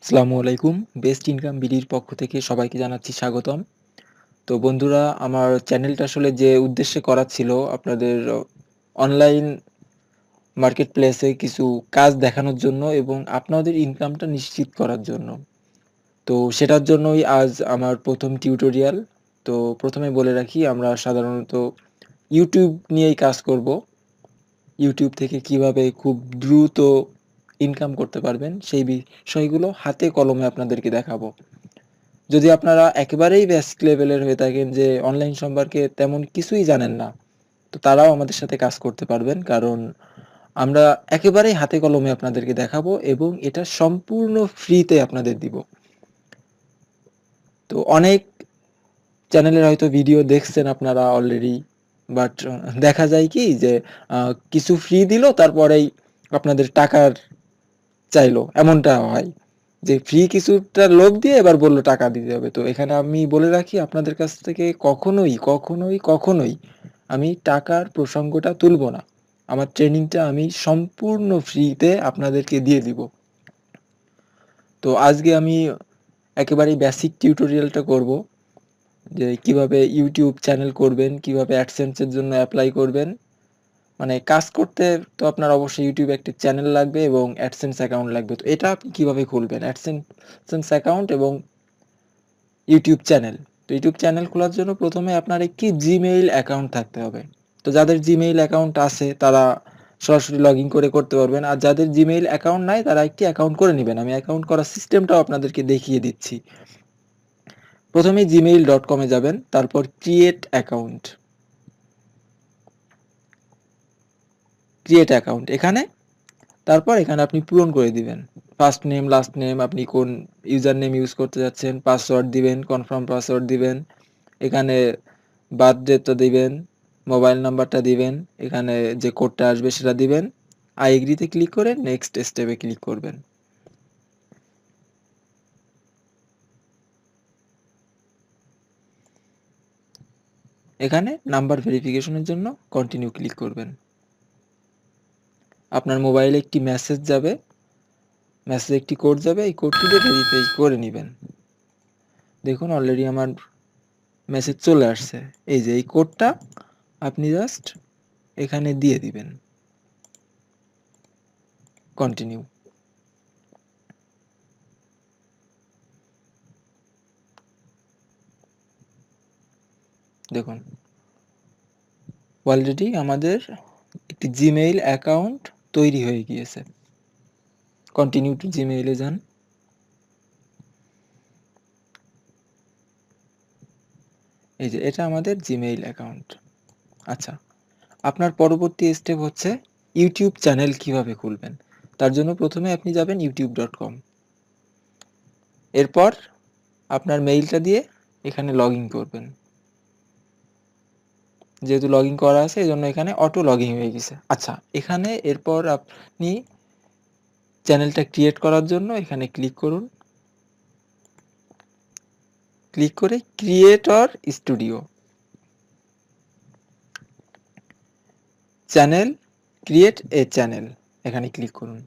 আসসালামু আলাইকুম। Best income বিডির পক্ষ থেকে সবাইকে জানাচ্ছি স্বাগতম। তো বন্ধুরা, আমার চ্যানেলটা আসলে যে উদ্দেশ্যে করা ছিল আপনাদের অনলাইন মার্কেট প্লেসে কিছু কাজ দেখানোর জন্য এবং আপনাদের ইনকামটা নিশ্চিত করার জন্য। তো সেটার জন্যই আজ আমার ১ম টিউটোরিয়াল। তো ১ম এ বলে রাখি, আমরা সাধারণত YouTube নিয়েই কাজ করব। YouTube থেকে কিভাবে খুব দ্রুত ইনকাম করতে পারবেন সেই বিষয়গুলো হাতে কলমে আপনাদেরকে দেখাবো। যদি আপনারা একেবারেই বেসিক লেভেলের হয়ে থাকেন, যে অনলাইন সম্পর্কে তেমন কিছুই জানেন না, তো তারাও আমাদের সাথে কাজ করতে পারবেন। কারণ আমরা একেবারেই হাতে কলমে আপনাদেরকে দেখাবো এবং এটা সম্পূর্ণ ফ্রিতে আপনাদের দিব। তো অনেক চ্যানেলের হয়তো ভিডিও দেখছেন আপনারা অলরেডি, বাট দেখা যায় কি যে কিছু ফ্রি দিল, তারপরেই আপনাদের টাকার চাইলো, এমনটা হয়। যে ফ্রি কিছুটা লোভ দিয়ে এবার বলল টাকা দিতে হবে। তো এখানে আমি বলে রাখি, আপনাদের কাছ থেকে কখনোই আমি টাকার প্রসঙ্গটা তুলব না। আমার ট্রেনিংটা আমি সম্পূর্ণ ফ্রিতে আপনাদেরকে দিয়ে দিব। তো আজকে আমি একেবারেই বেসিক টিউটোরিয়ালটা করব, যে কিভাবে YouTube চ্যানেল করবেন, কিভাবে AdSense এর জন্য এপ্লাই করবেন। মানে কাজ করতে তো আপনার অবশ্যই YouTube এ একটি চ্যানেল লাগবে এবং AdSense অ্যাকাউন্ট লাগবে। তো এটা আপনি কিভাবে খুলবেন? AdSense অ্যাকাউন্ট এবং YouTube চ্যানেল। তো YouTube চ্যানেল খোলার জন্য ১ম এ আপনার একটি Gmail অ্যাকাউন্ট থাকতে হবে। তো যাদের Gmail অ্যাকাউন্ট আছে তারা সরাসরি লগইন করে করতে পারবেন। আর যাদের Gmail অ্যাকাউন্ট নাই তারা একটি অ্যাকাউন্ট করে নিবেন। আমি অ্যাকাউন্ট করার সিস্টেমটাও আপনাদেরকে দেখিয়ে দিচ্ছি। ১ম এ gmail.com এ যাবেন, তারপর ক্রিয়েট অ্যাকাউন্ট তারপর এখানে আপনি পূরণ করে দিবেন। ফার্স্ট নেম, লাস্ট নেম, আপনি কোন ইউজার নেম ইউজ করতে যাচ্ছেন, পাসওয়ার্ড দিবেন, কনফার্ম পাসওয়ার্ড দিবেন। এখানে বার্থডেটা দিবেন, মোবাইল নাম্বারটা দিবেন, এখানে যে কোডটা আসবে সেটা দিবেন। আই এগ্রিতে ক্লিক করে নেক্সট স্টেপে ক্লিক করবেন। এখানে নাম্বার ভেরিফিকেশনের জন্য কন্টিনিউ ক্লিক করবেন। আপনার মোবাইলে একটি মেসেজ যাবে, মেসেজে একটি কোড যাবে, এই কোডটি দিয়ে ভেরিফাই করে নিবেন। দেখুন অলরেডি আমার মেসেজ চলে আসছে। এই যে এই কোডটা আপনি জাস্ট এখানে দিয়ে দিবেন। কন্টিনিউ। দেখুন অলরেডি আমাদের একটি জিমেইল অ্যাকাউন্ট তৈরি হয়ে গিয়েছে। কন্টিনিউ টু জিমেইলে যান। এই যে এটা আমাদের জিমেইল অ্যাকাউন্ট। আচ্ছা, আপনার পরবর্তী স্টেপ হচ্ছে ইউটিউব চ্যানেল কিভাবে খুলবেন। তার জন্য প্রথমে আপনি যাবেন youtube.com। এরপর আপনার মেইলটা দিয়ে এখানে লগ ইন করবেন। যেহেতু লগ ইন করা আছে এই জন্য এখানে অটো লগ ইন হয়ে গেছে। আচ্ছা, এখানে এরপর আপনি চ্যানেলটা ক্রিয়েট করার জন্য এখানে ক্লিক করুন। ক্লিক করে creator studio, channel, create a channel, এখানে ক্লিক করুন।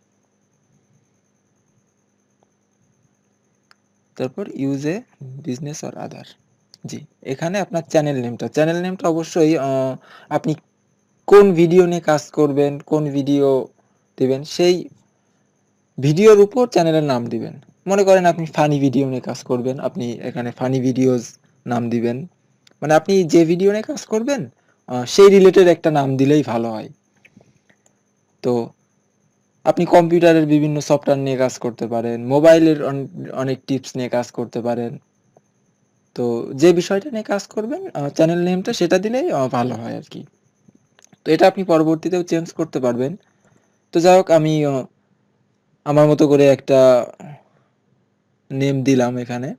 তারপর use a business or other. জি, এখানে আপনার চ্যানেল নেমটা অবশ্যই আপনি কোন ভিডিও নিয়ে কাজ করবেন, কোন ভিডিও দিবেন, সেই ভিডিওর উপর চ্যানেলের নাম দিবেন। মনে করেন আপনি ফানি ভিডিও নিয়ে কাজ করবেন, আপনি এখানে ফানি ভিডিওস নাম দিবেন। মানে আপনি যে ভিডিও নিয়ে কাজ করবেন সেই রিলেটেড একটা নাম দিলেই ভালো হয়। তো আপনি কম্পিউটারের বিভিন্ন সফটওয়্যার নিয়ে কাজ করতে পারেন, মোবাইলের অনেক টিপস নিয়ে কাজ করতে পারেন। তো যে বিষয়টা নিয়ে কাজ করবেন চ্যানেল নেমটা সেটা দিলেই ভালো হয় আরকি। তো এটা আপনি পরবর্তীতেও চেঞ্জ করতে পারবেন। তো যাই হোক, আমি আমার মতো করে একটা নেম দিলাম এখানে।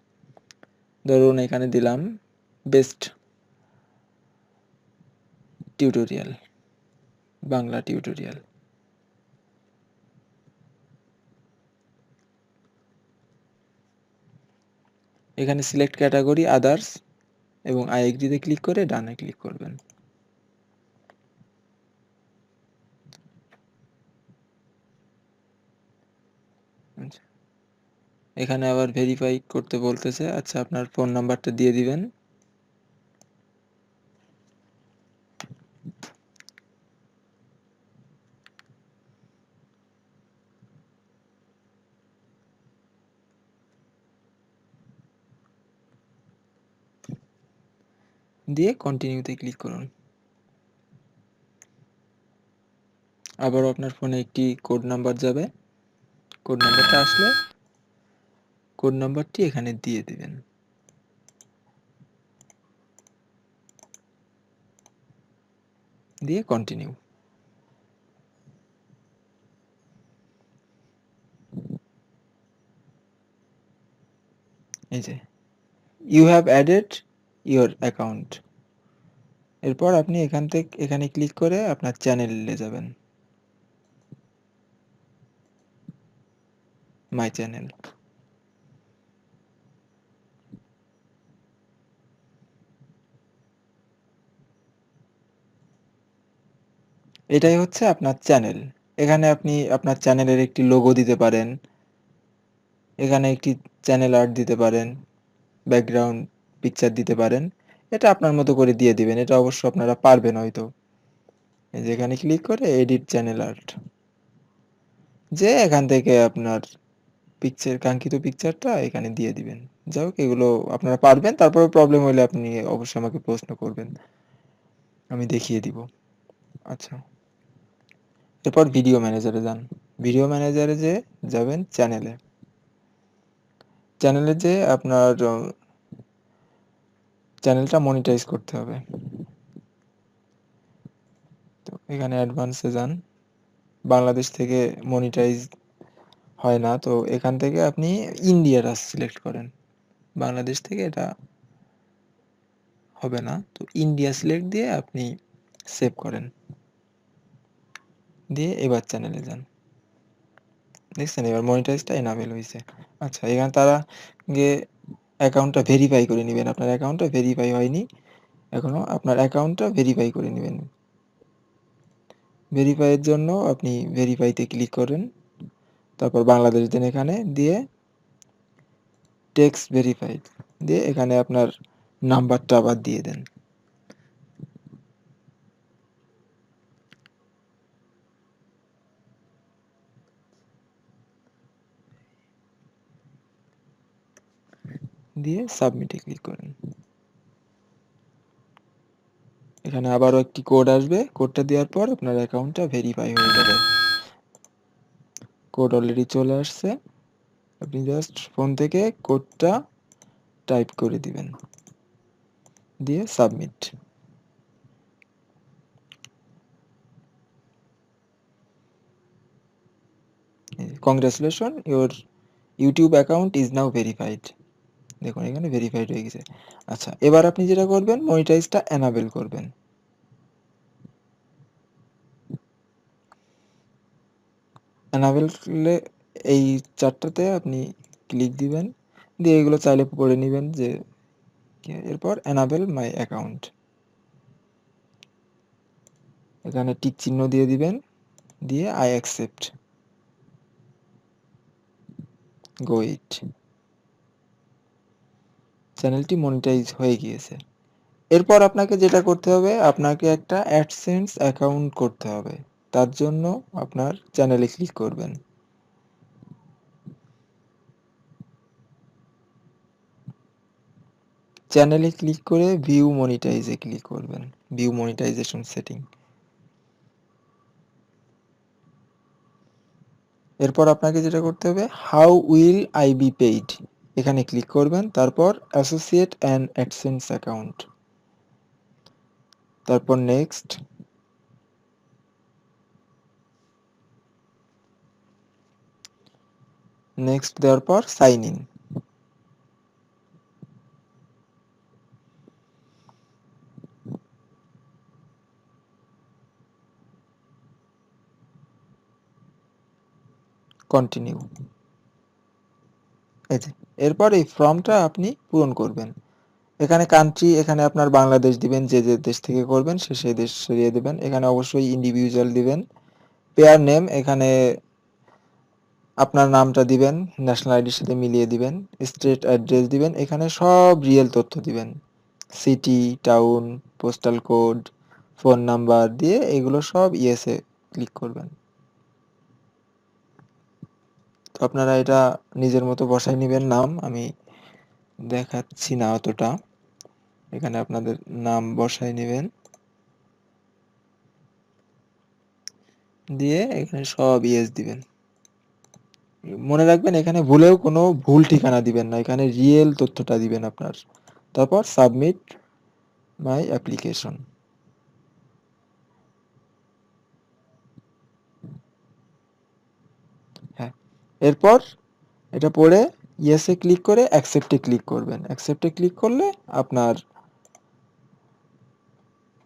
ধরুন এখানে দিলাম বেস্ট টিউটোরিয়াল, বাংলা টিউটোরিয়াল। এখানে সিলেক্ট ক্যাটাগরি আদার্স এবং আই এগ্রিতে ক্লিক করে ডানে ক্লিক করবেন। আচ্ছা, এখানে আবার ভেরিফাই করতে বলতেছে। আচ্ছা, আপনার ফোন নাম্বারটা দিয়ে দিবেন। দিয়ে কন্টিনিউতে ক্লিক করুন। আবারও আপনার ফোনে একটি কোড নাম্বার যাবে। কোড নাম্বারটা আসলে কোড নাম্বারটি এখানে দিয়ে দিবেন। দিয়ে কন্টিনিউ। এই যে you have added your account. এরপর আপনি এখানে ক্লিক করে আপনার চ্যানেলে যাবেন। My channel. এটাই হচ্ছে আপনার চ্যানেল। এখানে আপনি আপনার চ্যানেলের একটি লোগো দিতে পারেন। এখানে একটি চ্যানেল আর্ট দিতে পারেন। ব্যাকগ্রাউন্ড পিকচার দিতে পারেন। এটা আপনার মতো করে দিয়ে দিবেন। এটা অবশ্য আপনারা পারবেন হয়তো। এই যে এখানে ক্লিক করে এডিট চ্যানেল আর্ট। যে এখান থেকে আপনার কাঙ্ক্ষিত পিকচারটা এখানে দিয়ে দিবেন। যাই হোক, এগুলো আপনারা পারবেন। তারপরেও প্রবলেম হলে আপনি অবশ্যই আমাকে প্রশ্ন করবেন। আমি দেখিয়ে দিব। আচ্ছা। এরপর ভিডিও ম্যানেজারে যান। ভিডিও ম্যানেজারে যেয়ে যাবেন চ্যানেলে। চ্যানেলে যেয়ে আপনার চ্যানেলটা মনিটাইজ করতে হবে। তো এখানে অ্যাডভান্সে যান। বাংলাদেশ থেকে মনিটাইজ হয় না। তো এখান থেকে আপনি ইন্ডিয়াটা সিলেক্ট করেন। বাংলাদেশ থেকে এটা হবে না। তো ইন্ডিয়া সিলেক্ট দিয়ে আপনি সেভ করেন। দিয়ে এবার চ্যানেলে যান। দেখছেন এবার মনিটাইজটা এনাবেল হইছে। আচ্ছা, এখানে তারা গিয়ে অ্যাকাউন্টটা ভেরিফাই করে নিবেন। আপনার অ্যাকাউন্টটা ভেরিফাই হয়নি এখনো। আপনার অ্যাকাউন্টটা ভেরিফাই করে নিবেন। ভেরিফাই এর জন্য আপনি ভেরিফাইতে ক্লিক করেন। তারপর বাংলাদেশ দেন এখানে, দিয়ে টেক্সট ভেরিফাইড দিয়ে এখানে আপনার নাম্বারটা আবার দিয়ে দেন। দিয়ে সাবমিটে ক্লিক করেন। এখানে আবারও একটি কোড আসবে। কোডটা দেওয়ার পর আপনার অ্যাকাউন্টটা ভেরিফাই হয়ে যাবে। কোড অলরেডি চলে আসছে। আপনি জাস্ট ফোন থেকে কোডটা টাইপ করে দিবেন। দিয়ে submit. Congratulation, your YouTube account is now verified. দেখুন এখানে ভেরিফাইড হয়ে গেছে। আচ্ছা, এবার আপনি যেটা করবেন মনিটাইজটা এনাবেল করবেন। এনাবেল করলে এই চারটাতে আপনি ক্লিক দিবেন। দিয়ে এগুলো চাইলে পড়ে নিবেন যে এরপর এনাবেল মাই অ্যাকাউন্ট। এখানে টিক চিহ্ন দিয়ে দিবেন। দিয়ে আই অ্যাকসেপ্ট। গো ইট। চ্যানেলটি মনিটাইজ হয়ে গিয়েছে। এরপর আপনাকে যেটা করতে হবে, আপনাকে একটা অ্যাডসেন্স অ্যাকাউন্ট করতে হবে। তার জন্য আপনার চ্যানেলে ক্লিক করবেন। চ্যানেলে ক্লিক করে ভিউ মনিটাইজে ক্লিক করবেন। View monetization setting. এরপর আপনাকে যেটা করতে হবে, how will I be paid এখানে ক্লিক করবেন। তারপর অ্যাসোসিয়েট অ্যান অ্যাডসেন্স অ্যাকাউন্ট। তারপর নেক্সট। নেক্সট দেওয়ার পর সাইন ইন। কন্টিনিউ। এই যে এরপর এই ফর্মটা আপনি পূরণ করবেন। এখানে কান্ট্রি, এখানে আপনার বাংলাদেশ দিবেন। যে দেশ থেকে করবেন সেই দেশ সরিয়ে দিবেন। এখানে অবশ্যই ইন্ডিভিজুয়াল দিবেন। পেয়ার নেম এখানে আপনার নামটা দিবেন, ন্যাশনাল আইডির সাথে মিলিয়ে দিবেন, স্ট্রিট অ্যাড্রেস দিবেন, এখানে সব রিয়েল তথ্য দিবেন। City, town, postal code, phone number দিয়ে এগুলো সব ইয়েসে ক্লিক করবেন। তো আপনারা এটা নিজের মতো বসায় নিবেন নাম, আমি দেখাচ্ছি না অতটা। এখানে আপনাদের নাম বসায় নিবেন, দিয়ে এখানে সব ইয়েস দিবেন। মনে রাখবেন এখানে ভুলেও কোনো ভুল ঠিকানা দিবেন না, এখানে রিয়েল তথ্যটা দিবেন আপনার। তারপর সাবমিট মাই অ্যাপ্লিকেশন। হ্যাঁ, এরপর এটা পড়ে ইয়েসে ক্লিক করে অ্যাকসেপ্টে ক্লিক করবেন। অ্যাকসেপ্টে ক্লিক করলে আপনার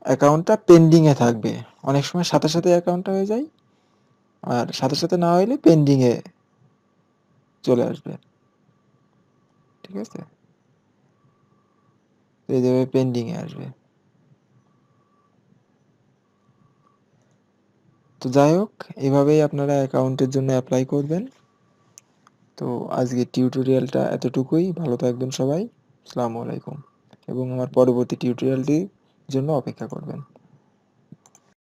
অ্যাকাউন্টটা পেন্ডিং এ থাকবে। অনেক সময় সাথে সাথে অ্যাকাউন্টটা হয়ে যায়, আর সাথে সাথে না হইলে পেন্ডিং এ চলে আসবে। ঠিক আছে? তো এই জায়গায় পেন্ডিং এ আসবে। তো যাই হোক, এভাবেই আপনারা অ্যাকাউন্টের জন্য অ্যাপ্লাই করবেন। তো আজকের টিউটোরিয়ালটা এতটুকুই। ভালো থাকবেন সবাই। আসসালামু আলাইকুম। এবং আমার পরবর্তী টিউটোরিয়ালটির জন্য অপেক্ষা করবেন।